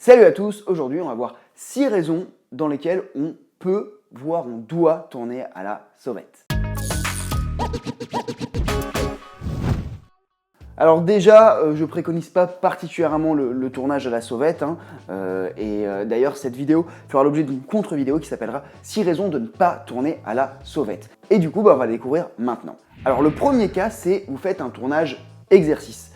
Salut à tous, aujourd'hui on va voir 6 raisons dans lesquelles on peut, voire on doit tourner à la sauvette. Alors déjà, je préconise pas particulièrement le tournage à la sauvette, d'ailleurs cette vidéo fera l'objet d'une contre-vidéo qui s'appellera 6 raisons de ne pas tourner à la sauvette. Et du coup, on va la découvrir maintenant. Alors le premier cas, c'est vous faites un tournage exercice.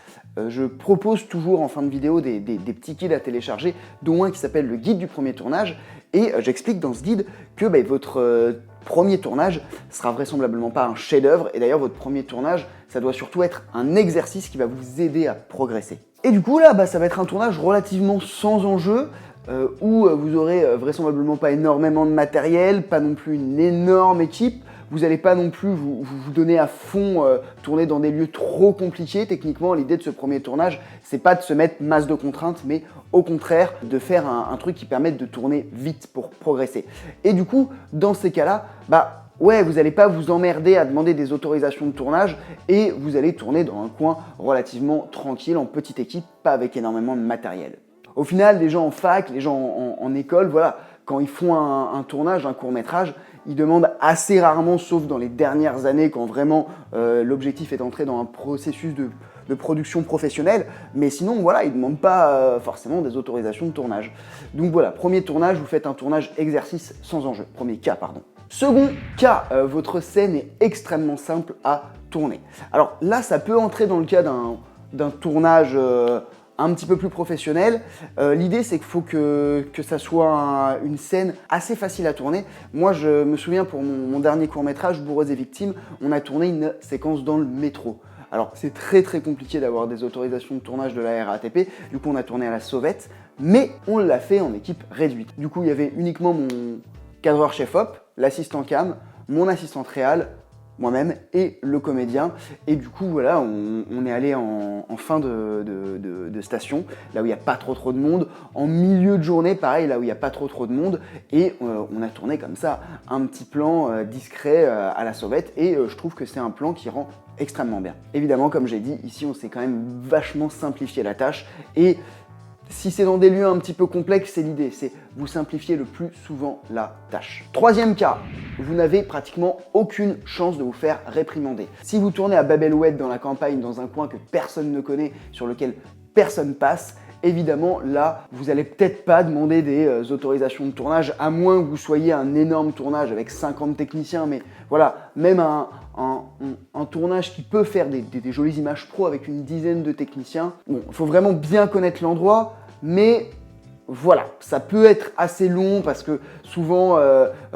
Je propose toujours en fin de vidéo des petits guides à télécharger, dont un qui s'appelle le guide du premier tournage, et j'explique dans ce guide que votre premier tournage sera vraisemblablement pas un chef-d'œuvre, et d'ailleurs votre premier tournage, ça doit surtout être un exercice qui va vous aider à progresser. Et du coup là, ça va être un tournage relativement sans enjeu, où vous aurez vraisemblablement pas énormément de matériel, pas non plus une énorme équipe. Vous n'allez pas non plus vous donner à fond, tourner dans des lieux trop compliqués. Techniquement, l'idée de ce premier tournage, c'est pas de se mettre masse de contraintes, mais au contraire, de faire un truc qui permette de tourner vite pour progresser. Et du coup, dans ces cas-là, ouais, vous n'allez pas vous emmerder à demander des autorisations de tournage et vous allez tourner dans un coin relativement tranquille, en petite équipe, pas avec énormément de matériel. Au final, les gens en fac, les gens en école, voilà, quand ils font un tournage, un court-métrage, ils demandent assez rarement, sauf dans les dernières années, quand vraiment l'objectif est d'entrer dans un processus de production professionnelle, mais sinon, voilà, ils ne demandent pas forcément des autorisations de tournage. Donc voilà, premier tournage, vous faites un tournage exercice sans enjeu. Premier cas, pardon. Second cas, votre scène est extrêmement simple à tourner. Alors là, ça peut entrer dans le cas d'un tournage un petit peu plus professionnel. L'idée, c'est qu'il faut que ça soit une scène assez facile à tourner. Moi, je me souviens pour mon dernier court-métrage, Bourreaux et victimes, on a tourné une séquence dans le métro. Alors, c'est très compliqué d'avoir des autorisations de tournage de la RATP, du coup on a tourné à la sauvette, mais on l'a fait en équipe réduite. Du coup, il y avait uniquement mon cadreur chef-op, l'assistant cam, mon assistante réal, moi-même et le comédien, et du coup voilà, on est allé en fin de station, là où il n'y a pas trop de monde, en milieu de journée, pareil, là où il n'y a pas trop de monde, et on a tourné comme ça un petit plan discret à la sauvette, et je trouve que c'est un plan qui rend extrêmement bien. Évidemment, comme j'ai dit, ici on s'est quand même vachement simplifié la tâche, et si c'est dans des lieux un petit peu complexes, c'est l'idée, c'est vous simplifier le plus souvent la tâche. Troisième cas, vous n'avez pratiquement aucune chance de vous faire réprimander. Si vous tournez à Babel-Oued dans la campagne, dans un coin que personne ne connaît, sur lequel personne passe, évidemment, là, vous n'allez peut-être pas demander des autorisations de tournage, à moins que vous soyez un énorme tournage avec 50 techniciens, mais voilà, même un tournage qui peut faire des jolies images pro avec une dizaine de techniciens, bon, il faut vraiment bien connaître l'endroit, mais voilà, ça peut être assez long parce que souvent,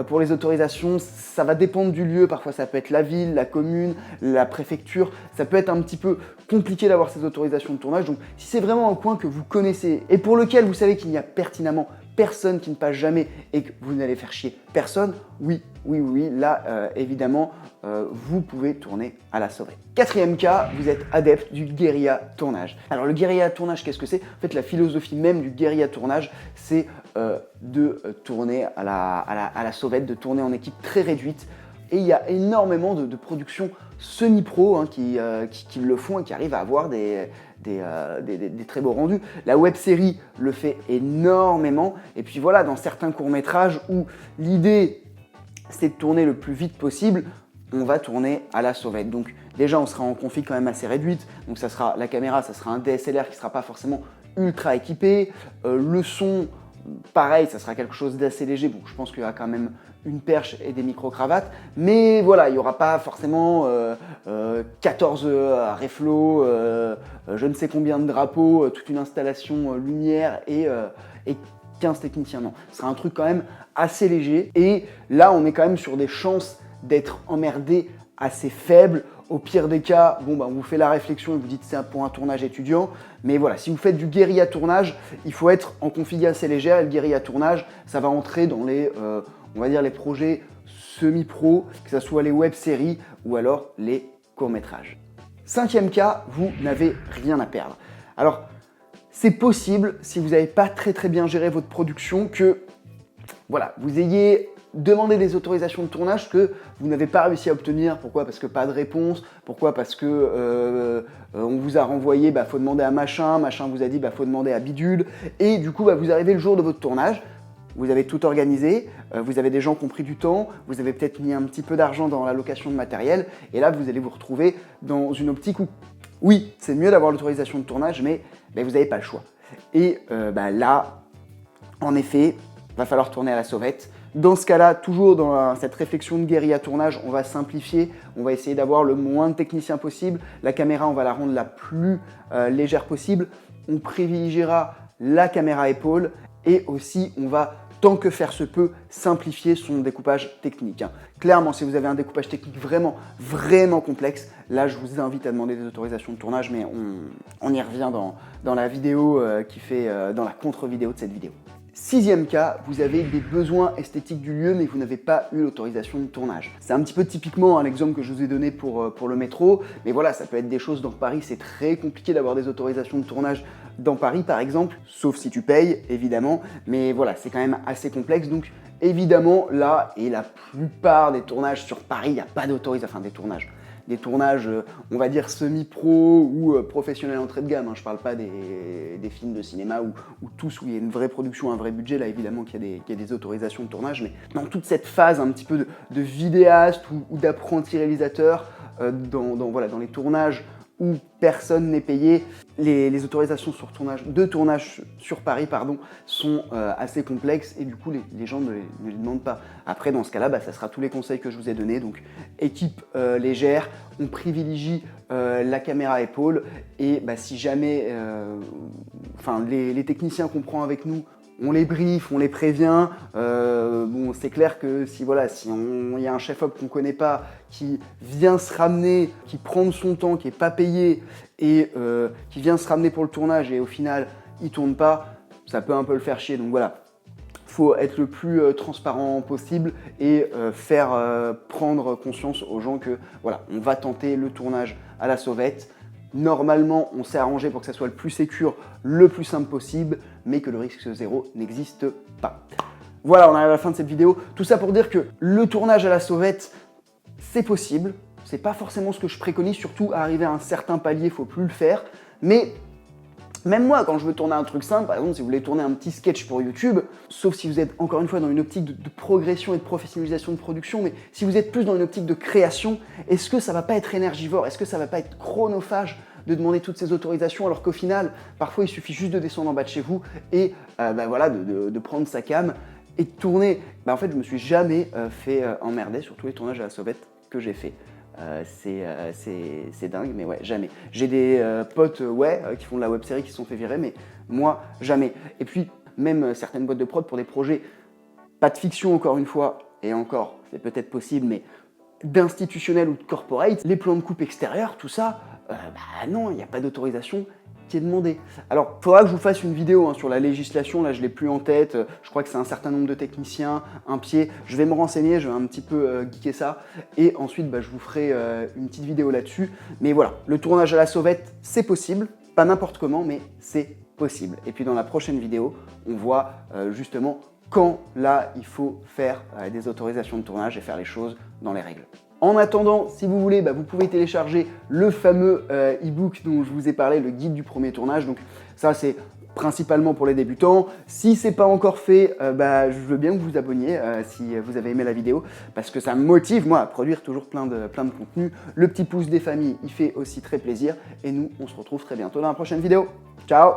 pour les autorisations, ça va dépendre du lieu. Parfois, ça peut être la ville, la commune, la préfecture. Ça peut être un petit peu compliqué d'avoir ces autorisations de tournage. Donc, si c'est vraiment un coin que vous connaissez et pour lequel vous savez qu'il n'y a pertinemment personne qui ne passe jamais et que vous n'allez faire chier personne, oui, là, évidemment, vous pouvez tourner à la sauvette. Quatrième cas, vous êtes adepte du guérilla tournage. Alors le guérilla tournage, qu'est-ce que c'est? En fait, la philosophie même du guérilla tournage, c'est de tourner à la sauvette, de tourner en équipe très réduite. Et il y a énormément de productions semi-pro qui le font et qui arrivent à avoir des très beaux rendus. La web-série le fait énormément. Et puis voilà, dans certains courts-métrages où l'idée, c'est de tourner le plus vite possible, on va tourner à la sauvette. Donc déjà, on sera en config quand même assez réduite. Donc ça sera la caméra, ça sera un DSLR qui ne sera pas forcément ultra équipé. Le son, pareil, ça sera quelque chose d'assez léger. Bon, je pense qu'il y aura quand même une perche et des micro-cravates. Mais voilà, il n'y aura pas forcément 14 reflots, je ne sais combien de drapeaux, toute une installation lumière et 15 techniciens. Non, ce sera un truc quand même assez léger. Et là, on est quand même sur des chances d'être emmerdé assez faibles. Au pire des cas, bon, on vous fait la réflexion et vous dites c'est pour un tournage étudiant. Mais voilà, si vous faites du guérilla tournage, il faut être en config assez légère. Et le guérilla tournage, ça va entrer dans les, on va dire, les projets semi-pro, que ce soit les web-séries ou alors les courts-métrages. Cinquième cas, vous n'avez rien à perdre. Alors, c'est possible, si vous n'avez pas très bien géré votre production, que voilà, vous ayez demander des autorisations de tournage que vous n'avez pas réussi à obtenir. Pourquoi? Parce que pas de réponse. Pourquoi? Parce que on vous a renvoyé, faut demander à machin, machin vous a dit, faut demander à bidule. Et du coup, vous arrivez le jour de votre tournage, vous avez tout organisé, vous avez des gens qui ont pris du temps, vous avez peut-être mis un petit peu d'argent dans la location de matériel, et là, vous allez vous retrouver dans une optique où, oui, c'est mieux d'avoir l'autorisation de tournage, mais vous n'avez pas le choix. Et là, en effet, va falloir tourner à la sauvette. Dans ce cas-là, toujours dans cette réflexion de guérilla tournage, on va simplifier, on va essayer d'avoir le moins de techniciens possible. La caméra, on va la rendre la plus légère possible. On privilégiera la caméra épaule et aussi on va, tant que faire se peut, simplifier son découpage technique. Clairement, si vous avez un découpage technique vraiment, vraiment complexe, là, je vous invite à demander des autorisations de tournage, mais on y revient dans la vidéo qui fait, dans la contre-vidéo de cette vidéo. 6e cas, vous avez des besoins esthétiques du lieu, mais vous n'avez pas eu l'autorisation de tournage. C'est un petit peu typiquement un exemple que je vous ai donné pour le métro, mais voilà, ça peut être des choses dans Paris, c'est très compliqué d'avoir des autorisations de tournage dans Paris par exemple, sauf si tu payes évidemment, mais voilà, c'est quand même assez complexe, donc évidemment là, et la plupart des tournages sur Paris, il n'y a pas d'autorisation, enfin des tournages, on va dire semi-pro ou professionnels entrée de gamme. Je parle pas des films de cinéma où il y a une vraie production, un vrai budget. Là, évidemment qu'il y a des autorisations de tournage, mais dans toute cette phase un petit peu de vidéaste ou d'apprenti réalisateur, dans les tournages où personne n'est payé, les autorisations de tournage sur Paris sont assez complexes et du coup les gens ne les demandent pas. Après dans ce cas-là, ça sera tous les conseils que je vous ai donnés, donc équipe légère, on privilégie la caméra épaule et si jamais les techniciens qu'on prend avec nous, on les briefe, on les prévient. C'est clair que si il y a un chef-op qu'on ne connaît pas, qui vient se ramener, qui prend de son temps, qui n'est pas payé et qui vient se ramener pour le tournage et au final il ne tourne pas, ça peut un peu le faire chier. Donc voilà, il faut être le plus transparent possible et faire prendre conscience aux gens que voilà, on va tenter le tournage à la sauvette. Normalement, on s'est arrangé pour que ça soit le plus sécure, le plus simple possible, mais que le risque zéro n'existe pas. Voilà, on arrive à la fin de cette vidéo. Tout ça pour dire que le tournage à la sauvette, c'est possible. C'est pas forcément ce que je préconise, surtout à arriver à un certain palier, il faut plus le faire. Mais même moi, quand je veux tourner un truc simple, par exemple, si vous voulez tourner un petit sketch pour YouTube, sauf si vous êtes encore une fois dans une optique de progression et de professionnalisation de production, mais si vous êtes plus dans une optique de création, est-ce que ça va pas être énergivore? Est-ce que ça va pas être chronophage de demander toutes ces autorisations alors qu'au final, parfois il suffit juste de descendre en bas de chez vous et de prendre sa cam et de tourner. En fait, je me suis jamais fait emmerder sur tous les tournages à la sauvette que j'ai fait. C'est dingue, mais ouais, jamais. J'ai des potes qui font de la web-série qui se sont fait virer, mais moi, jamais. Et puis, même certaines boîtes de prod pour des projets, pas de fiction encore une fois, et encore, c'est peut-être possible, mais d'institutionnel ou de corporate, les plans de coupe extérieurs, tout ça, non, il n'y a pas d'autorisation qui est demandé. Alors, il faudra que je vous fasse une vidéo sur la législation, là je l'ai plus en tête, je crois que c'est un certain nombre de techniciens, un pied, je vais me renseigner, je vais un petit peu geeker ça, et ensuite je vous ferai une petite vidéo là-dessus. Mais voilà, le tournage à la sauvette, c'est possible, pas n'importe comment, mais c'est possible. Et puis dans la prochaine vidéo, on voit justement quand là il faut faire des autorisations de tournage et faire les choses dans les règles. En attendant, si vous voulez, vous pouvez télécharger le fameux e-book dont je vous ai parlé, le guide du premier tournage. Donc ça, c'est principalement pour les débutants. Si c'est pas encore fait, je veux bien que vous vous abonniez si vous avez aimé la vidéo, parce que ça me motive, moi, à produire toujours plein de contenu. Le petit pouce des familles, il fait aussi très plaisir. Et nous, on se retrouve très bientôt dans la prochaine vidéo. Ciao!